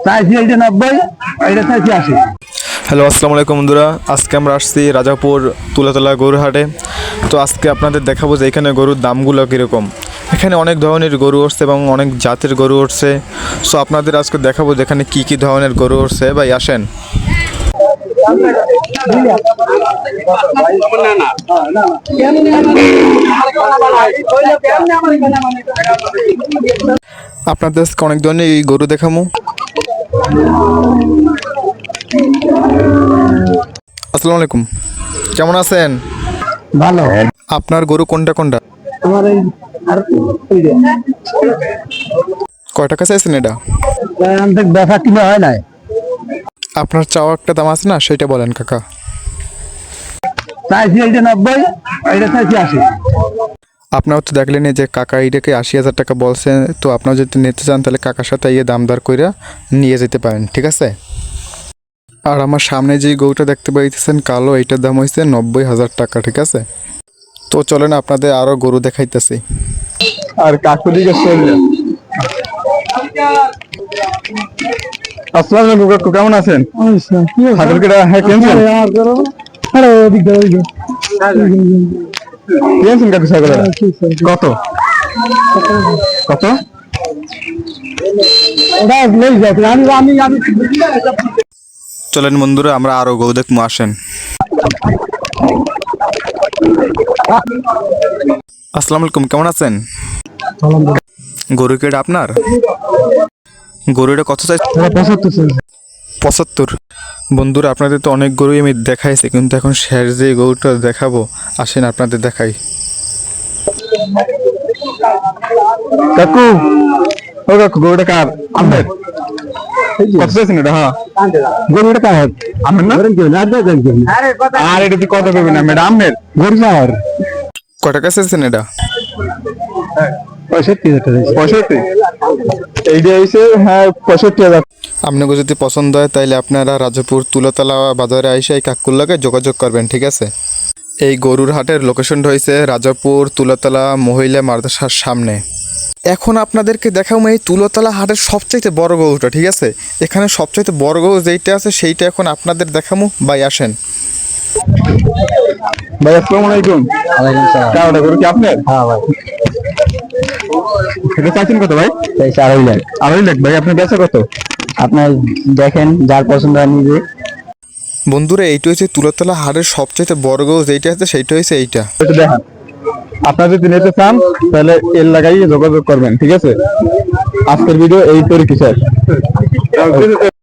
চাইছি এইটা 90, এইটা চাইছি 80। হ্যালো, আসসালামু আলাইকুম বন্ধুরা। আজকে আমরা আসছি রাজাপুর তুলাতলা গরুর হাটে। তো আজকে আপনাদের দেখাবো যে এখানে গরুর দামগুলো কীরকম। এখানে অনেক ধরনের গরু উঠছে এবং অনেক জাতের গরু উঠছে। সো আপনাদের আজকে দেখাবো যে এখানে কী কী ধরনের গরু উঠছে। ভাই আসেন। আপনাদের আজকে অনেক ধরনের এই গরু দেখাবো। আসসালামু আলাইকুম, কেমন আছেন? ভালো। আপনার গরু কোনটা কোনটা? আমার এই আর ওই যে কয় টাকা চাইছেন এটা? আমাদের ব্যথা কিনা হয় নাই। আপনার চাওয়া একটা দাম আছে না, সেটা বলেন কাকা। চাইছি এইটা 90, এইটা চাইছি 80। আপনারা তো দেখলেন যে কাকা এটাকে 80,000 টাকা বলছে। তো আপনারা যদি নিতে চান তাহলে কাকার সাথে ইয়ে দাম দর করে নিয়ে যেতে পারেন, ঠিক আছে? আর আমার সামনে যে গরুটা দেখতে পাইতেছেন কালো, এইটার দাম হয়েছে 90,000 টাকা, ঠিক আছে? তো চলেন আপনাদের আরও গরু দেখাইতেছি। আর কাকু দিকে চললেন। আসসালামু আলাইকুম কাকু, কেমন আছেন? হাতের কেটে হ্যাঁ কেনছেন? কেনছেন কাকু ছাগল? কত কত? চলেন বন্ধুরা, আমরা আরও গরু দেখবো, আসেন। আসসালামু আলাইকুম, কেমন আছেন? গরু কেটে আপনার গরুটা কত চাই? 75। বন্ধুরা, আপনাদের তো অনেক গরুই আমি দেখাইছি, কিন্তু এখন শেষ যে গরুটা দেখাবো, আসেন আপনাদের দেখাই। কাকু, ও কাকু, গরুটা কার? আপনার? কত চাইছেন এটা? হ্যাঁ, গরুটা কার? আপনার না? আর এটা তুই কত করবি না ম্যাডাম? আপনার গরু কার? কয় টাকা চাইছেন এটা? 65। এইটা হয়েছে হ্যাঁ 65,000। আপনাকে যদি পছন্দ হয় তাহলে আপনারা রাজাপুর তুলাতলা বাজারে এসে এই কাকুর লাগে যোগাযোগ করবেন, ঠিক আছে? এই গরুর হাটের লোকেশনটা হয়েছে রাজাপুর তুলাতলা মহিলা মাদ্রাসার সামনে। এখন আপনাদেরকে দেখাবো এই তুলাতলা হাটের সবচাইতে বড় গরুটা, ঠিক আছে? এখানে সবচাইতে বড় গরু যেইটা আছে সেইটা এখন আপনাদের দেখাবো। ভাই আসেন। ভাই আসসালামু আলাইকুম। ওয়ালাইকুম সালাম। কাউটা গরু কি আপনার? হ্যাঁ ভাই, এটা চাইছেন কত ভাই? এই 4 লাখ। 2.5 লাখ। ভাই আপনার বেচা কত? আপনার দেখেন, যার পছন্দ হয় নিবে। বন্ধুরা, এইটা হচ্ছে তুলাতলা হাটের সবচাইতে বড় গরু যেইটা আছে সেইটা হচ্ছে এইটা। এটা দেখান। আপনারা যদি নিতে চান তাহলে এর লাগাই যোগাযোগ করবেন, ঠিক আছে? আজকের ভিডিও এই তৈরি কিসের